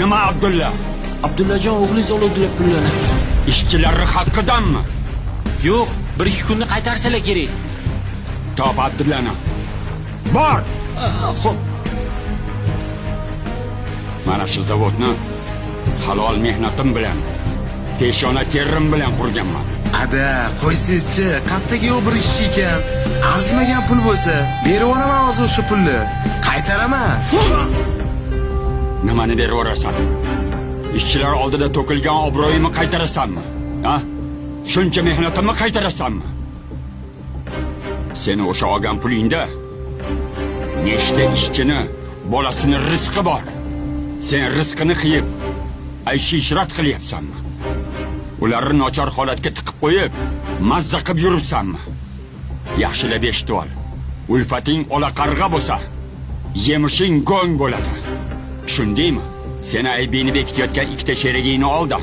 Nima Abdulla? Abdullajon o'g'lingiz oluvdilar pullarni. Ishchilarning haqqidanmi? Yo'q, 1-2 kunda qaytarsalar kerak. Top Abdullani. Bor. Xo'p. Mana shu zavodni halol mehnatim bilan, peshona terim bilan qurganman. Ada, qo'ysizchi, qattaga bir ish ekan. Arzimagan pul bo'lsa, berib olaman hozir o'sha pulni. Qaytaraman. Nimani berib orasan? Ishchilar oldida to'kilgan obro'yimni qaytarasanmi? Ha? Shuncha mehnatimni qaytarasanmi? Seni o'sha olgan pulingda nechta ishchini, bolasini rizqi bor. Sen rizqini qiyib, ayshi-ishrat qilyapsanmi? Ularni nochor holatga tiqib qo'yib, mazza qilib yuribsanmi? Yaxshilab eshitib ol. Ulfating ola qarg'a bo'lsa, yemishing go'ng bo'ladi. Tushundingmi? Seni aybini bekitayotgan ikkita sherigingni oldi.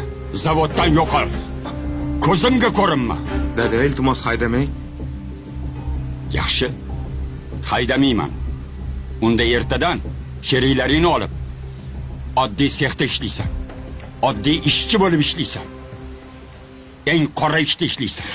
Zavoddan yo'qol. Ko'zimga ko'rinma. Dada, iltimos haydamang. Yaxshi. Haydamayman. Unda ertadan sheriklaringni olib, oddiy sexda ishlaysan. Oddiy ishchi bo'lib ishlaysan. Eng qora ishda ishlaysan.